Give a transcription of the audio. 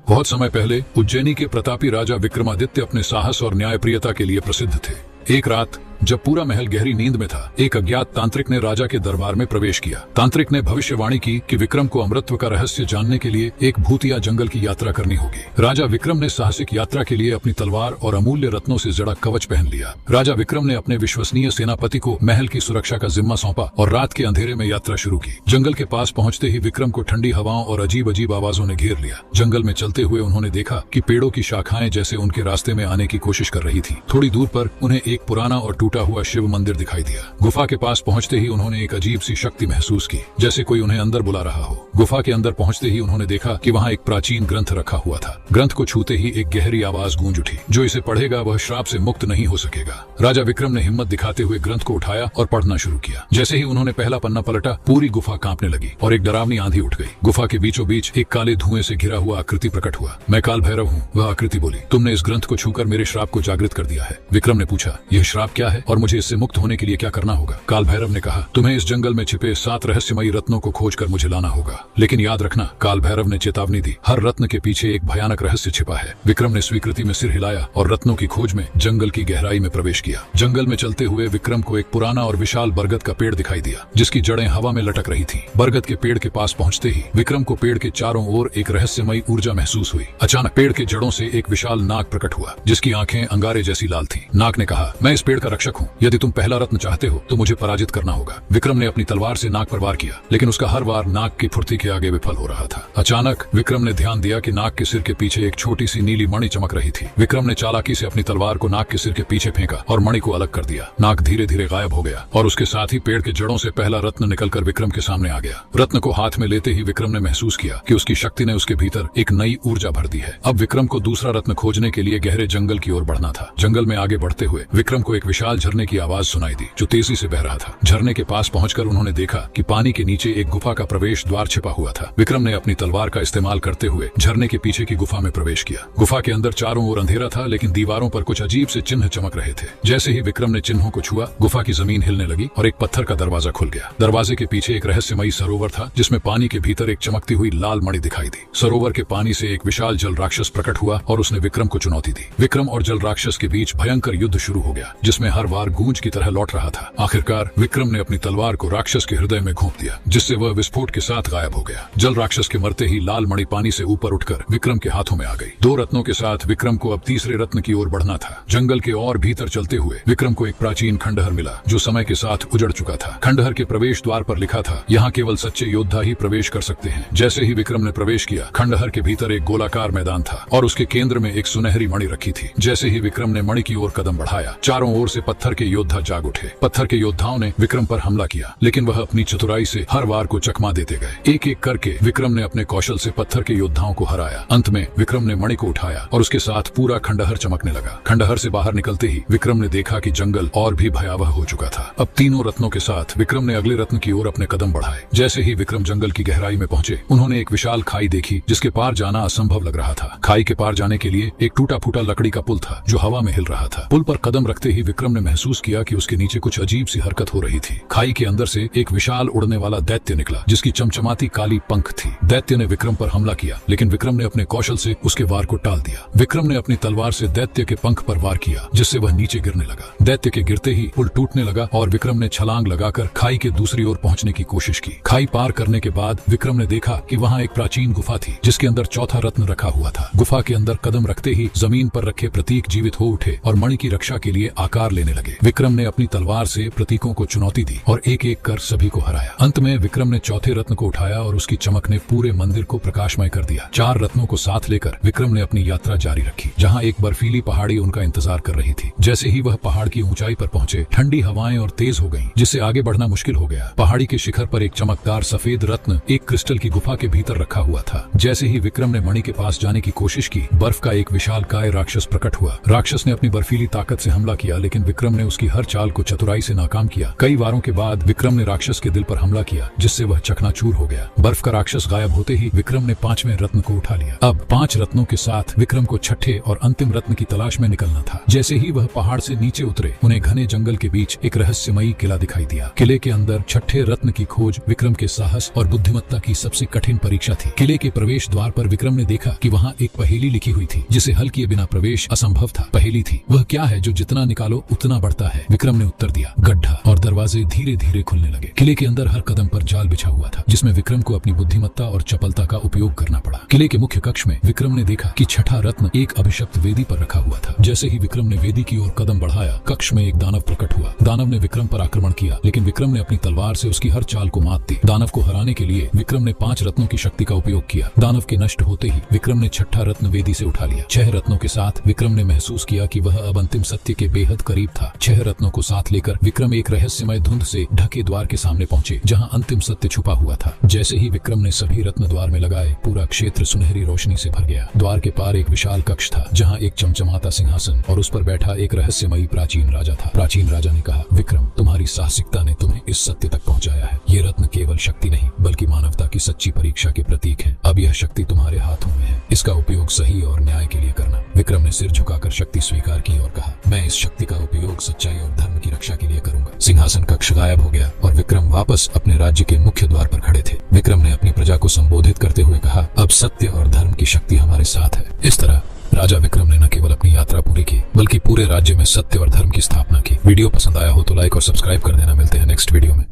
बहुत समय पहले उज्जैनी के प्रतापी राजा विक्रमादित्य अपने साहस और न्यायप्रियता के लिए प्रसिद्ध थे। एक रात जब पूरा महल गहरी नींद में था, एक अज्ञात तांत्रिक ने राजा के दरबार में प्रवेश किया। तांत्रिक ने भविष्यवाणी की कि विक्रम को अमृतत्व का रहस्य जानने के लिए एक भूतिया जंगल की यात्रा करनी होगी। राजा विक्रम ने साहसिक यात्रा के लिए अपनी तलवार और अमूल्य रत्नों से जड़ा कवच पहन लिया। राजा विक्रम ने अपने विश्वसनीय सेनापति को महल की सुरक्षा का जिम्मा सौंपा और रात के अंधेरे में यात्रा शुरू की। जंगल के पास पहुंचते ही विक्रम को ठंडी हवाओं और अजीब अजीब आवाजों ने घेर लिया। जंगल में चलते हुए उन्होंने देखा कि पेड़ों की शाखाएं जैसे उनके रास्ते में आने की कोशिश कर रही थी। थोड़ी दूर पर उन्हें एक पुराना और टूटा हुआ शिव मंदिर दिखाई दिया। गुफा के पास पहुंचते ही उन्होंने एक अजीब सी शक्ति महसूस की, जैसे कोई उन्हें अंदर बुला रहा हो। गुफा के अंदर पहुंचते ही उन्होंने देखा कि वहां एक प्राचीन ग्रंथ रखा हुआ था। ग्रंथ को छूते ही एक गहरी आवाज गूंज उठी, जो इसे पढ़ेगा वह श्राप से मुक्त नहीं हो सकेगा। राजा विक्रम ने हिम्मत दिखाते हुए ग्रंथ को उठाया और पढ़ना शुरू किया। जैसे ही उन्होंने पहला पन्ना पलटा, पूरी गुफा कांपने लगी और एक डरावनी आंधी उठ गई। गुफा के बीचों बीच एक काले धुएं से घिरा हुआ आकृति प्रकट हुआ। मैं काल भैरव हूँ, वह आकृति बोली। तुमने इस ग्रंथ को छूकर मेरे श्राप को जागृत कर दिया है। विक्रम ने पूछा, यह श्राप क्या है और मुझे इससे मुक्त होने के लिए क्या करना होगा? काल भैरव ने कहा, तुम्हें इस जंगल में छिपे 7 रहस्यमयी रत्नों को खोजकर मुझे लाना होगा। लेकिन याद रखना, काल भैरव ने चेतावनी दी, हर रत्न के पीछे एक भयानक रहस्य छिपा है। विक्रम ने स्वीकृति में सिर हिलाया और रत्नों की खोज में जंगल की गहराई में प्रवेश किया। जंगल में चलते हुए विक्रम को एक पुराना और विशाल बरगद का पेड़ दिखाई दिया, जिसकी जड़ें हवा में लटक रही थी। बरगद के पेड़ के पास पहुंचते ही विक्रम को पेड़ के चारों ओर एक रहस्यमयी ऊर्जा महसूस हुई। अचानक पेड़ के जड़ों से एक विशाल नाग प्रकट हुआ, जिसकी आंखें अंगारे जैसी लाल थी। नाग ने कहा, मैं इस पेड़ का रक्षक हूँ। यदि तुम पहला रत्न चाहते हो तो मुझे पराजित करना होगा। विक्रम ने अपनी तलवार से नाग पर वार किया, लेकिन उसका हर वार नाग की फुर्ती के आगे विफल हो रहा था। अचानक विक्रम ने ध्यान दिया कि नाग के सिर के पीछे एक छोटी सी नीली मणि चमक रही थी। विक्रम ने चालाकी से अपनी तलवार को नाग के सिर के पीछे फेंका और मणि को अलग कर दिया। नाग धीरे धीरे गायब हो गया और उसके साथ ही पेड़ के जड़ों से पहला रत्न निकलकर विक्रम के सामने आ गया। रत्न को हाथ में लेते ही विक्रम ने महसूस किया कि उसकी शक्ति ने उसके भीतर एक नई ऊर्जा भर दी है। अब विक्रम को दूसरा रत्न खोजने के लिए गहरे जंगल की ओर बढ़ना था। जंगल में आगे बढ़ते हुए विक्रम को एक विशाल झरने की आवाज सुनाई दी, जो तेजी से बह रहा था। झरने के पास पहुंचकर उन्होंने देखा कि पानी के नीचे एक गुफा का प्रवेश द्वार छिपा हुआ था। विक्रम ने अपनी तलवार का इस्तेमाल करते हुए झरने के पीछे की गुफा में प्रवेश किया। गुफा के अंदर चारों ओर अंधेरा था, लेकिन दीवारों पर कुछ अजीब से चिन्ह चमक रहे थे। जैसे ही विक्रम ने चिन्हों को छुआ, गुफा की जमीन हिलने लगी और एक पत्थर का दरवाजा खुल गया। दरवाजे के पीछे एक रहस्यमयी सरोवर था, जिसमें पानी के भीतर एक चमकती हुई लाल मणि दिखाई दी। सरोवर के पानी से एक विशाल जल राक्षस प्रकट हुआ और उसने विक्रम को चुनौती दी। विक्रम और जल राक्षस के बीच भयंकर युद्ध शुरू हो गया, जिसमें हर वार गूंज की तरह लौट रहा था। आखिरकार विक्रम ने अपनी तलवार को राक्षस के हृदय में घोंप दिया, जिससे वह विस्फोट के साथ गायब हो गया। जल राक्षस के मरते ही लाल मणि पानी से ऊपर उठकर विक्रम के हाथों में आ गई। 2 रत्नों के साथ विक्रम को अब तीसरे रत्न की ओर बढ़ना था। जंगल के और भीतर चलते हुए विक्रम को एक प्राचीन खंडहर मिला, जो समय के साथ उजड़ चुका था। खंडहर के प्रवेश द्वार पर लिखा था, यहाँ केवल सच्चे योद्धा ही प्रवेश कर सकते हैं। जैसे ही विक्रम ने प्रवेश किया, खंडहर के भीतर एक गोलाकार मैदान था और उसके केंद्र में एक सुनहरी मणि रखी थी। जैसे ही विक्रम ने मणि की ओर कदम बढ़ाया, चारों ओर से पत्थर के योद्धा जाग उठे। पत्थर के योद्धाओं ने विक्रम पर हमला किया, लेकिन वह अपनी चतुराई से हर वार को चकमा देते गए। एक एक करके विक्रम ने अपने कौशल से पत्थर के योद्धाओं को हराया। अंत में विक्रम ने मणि को उठाया और उसके साथ पूरा खंडहर चमकने लगा। खंडहर से बाहर निकलते ही विक्रम ने देखा कि जंगल और भी भयावह हो चुका था। अब तीनों रत्नों के साथ विक्रम ने अगले रत्न की ओर अपने कदम बढ़ाए। जैसे ही विक्रम जंगल की गहराई में पहुंचे, उन्होंने एक विशाल खाई देखी, जिसके पार जाना असंभव लग रहा था। खाई के पार जाने के लिए एक टूटा फूटा लकड़ी का पुल था, जो हवा में हिल रहा था। पुल पर कदम रखते ही विक्रम ने महसूस किया कि उसके नीचे कुछ अजीब सी हरकत हो रही थी। खाई के अंदर से एक विशाल उड़ने वाला दैत्य निकला, जिसकी चमचमाती काली पंख थी। दैत्य ने विक्रम पर हमला किया, लेकिन विक्रम ने अपने कौशल से उसके वार को टाल दिया। विक्रम ने अपनी तलवार से दैत्य के पंख पर वार किया, जिससे वह नीचे गिरने लगा। दैत्य के गिरते ही पुल टूटने लगा और विक्रम ने छलांग लगाकर खाई के दूसरी ओर पहुंचने की कोशिश की। खाई पार करने के बाद विक्रम ने देखा कि वहां एक प्राचीन गुफा थी, जिसके अंदर चौथा रत्न रखा हुआ था। गुफा के अंदर कदम रखते ही जमीन पर रखे प्रतीक जीवित हो उठे और मणि की रक्षा के लिए आकार लेने लगे। विक्रम ने अपनी तलवार से प्रतीकों को चुनौती दी और एक एक कर सभी को हराया। अंत में विक्रम ने चौथे रत्न को उठाया और उसकी चमक ने पूरे मंदिर को प्रकाशमय कर दिया। 4 रत्नों को साथ लेकर विक्रम ने अपनी यात्रा जारी रखी, जहाँ एक बर्फीली पहाड़ी उनका इंतजार कर रही थी। जैसे ही वह पहाड़ की ऊंचाई पर पहुंचे, ठंडी हवाएं और तेज हो गईं, जिससे आगे बढ़ना मुश्किल हो गया। पहाड़ी के शिखर पर एक चमकदार सफेद रत्न एक क्रिस्टल की गुफा के भीतर रखा हुआ था। जैसे ही विक्रम ने मणि के पास जाने की कोशिश की, बर्फ का एक विशाल काय राक्षस प्रकट हुआ। राक्षस ने अपनी बर्फीली ताकत से हमला किया, लेकिन विक्रम विक्रम ने उसकी हर चाल को चतुराई से नाकाम किया। कई वारों के बाद विक्रम ने राक्षस के दिल पर हमला किया, जिससे वह चकनाचूर हो गया। बर्फ का राक्षस गायब होते ही विक्रम ने 5वें रत्न को उठा लिया। अब 5 रत्नों के साथ विक्रम को छठे और अंतिम रत्न की तलाश में निकलना था। जैसे ही वह पहाड़ से नीचे उतरे, उन्हें घने जंगल के बीच एक रहस्यमयी किला दिखाई दिया। किले के अंदर छठे रत्न की खोज विक्रम के साहस और बुद्धिमत्ता की सबसे कठिन परीक्षा थी। किले के प्रवेश द्वार पर विक्रम ने देखा कि वहाँ एक पहेली लिखी हुई थी, जिसे हल किए बिना प्रवेश असंभव था। पहेली थी, वह क्या है जो जितना निकालो उतना बढ़ता है? विक्रम ने उत्तर दिया, गड्ढा। और दरवाजे धीरे धीरे खुलने लगे। किले के अंदर हर कदम पर जाल बिछा हुआ था, जिसमें विक्रम को अपनी बुद्धिमत्ता और चपलता का उपयोग करना पड़ा। किले के मुख्य कक्ष में विक्रम ने देखा कि छठा रत्न एक अभिशप्त वेदी पर रखा हुआ था। जैसे ही विक्रम ने वेदी की ओर कदम बढ़ाया, कक्ष में एक दानव प्रकट हुआ। दानव ने विक्रम पर आक्रमण किया, लेकिन विक्रम ने अपनी तलवार से उसकी हर चाल को मात दी। दानव को हराने के लिए विक्रम ने 5 रत्नों की शक्ति का उपयोग किया। दानव के नष्ट होते ही विक्रम ने छठा रत्न वेदी से उठा लिया। 6 रत्नों के साथ विक्रम ने महसूस किया कि वह अब अंतिम सत्य के बेहद करीब था। 6 रत्नों को साथ लेकर विक्रम एक रहस्यमय धुंध से ढके द्वार के सामने पहुंचे, जहां अंतिम सत्य छुपा हुआ था। जैसे ही विक्रम ने सभी रत्न द्वार में लगाए, पूरा क्षेत्र सुनहरी रोशनी से भर गया। द्वार के पार एक विशाल कक्ष था, जहां एक चमचमाता सिंहासन और उस पर बैठा एक रहस्यमयी प्राचीन राजा था। प्राचीन राजा ने कहा, विक्रम, तुम्हारी साहसिकता ने तुम्हें इस सत्य तक पहुंचाया है। ये रत्न केवल शक्ति नहीं, बल्कि मानवता की सच्ची परीक्षा के प्रतीक है। अब यह शक्ति तुम्हारे हाथों में है, इसका उपयोग सही और न्याय के लिए करना। विक्रम ने सिर झुकाकर शक्ति स्वीकार की और कहा, मैं इस शक्ति का उपयोग सच्चाई और धर्म की रक्षा के लिए करूंगा। सिंहासन कक्ष गायब हो गया और विक्रम वापस अपने राज्य के मुख्य द्वार पर खड़े थे। विक्रम ने अपनी प्रजा को संबोधित करते हुए कहा, अब सत्य और धर्म की शक्ति हमारे साथ है। इस तरह राजा विक्रम ने न केवल अपनी यात्रा पूरी की, बल्कि पूरे राज्य में सत्य और धर्म की स्थापना की। वीडियो पसंद आया हो तो लाइक और सब्सक्राइब कर देना। मिलते हैं नेक्स्ट वीडियो में।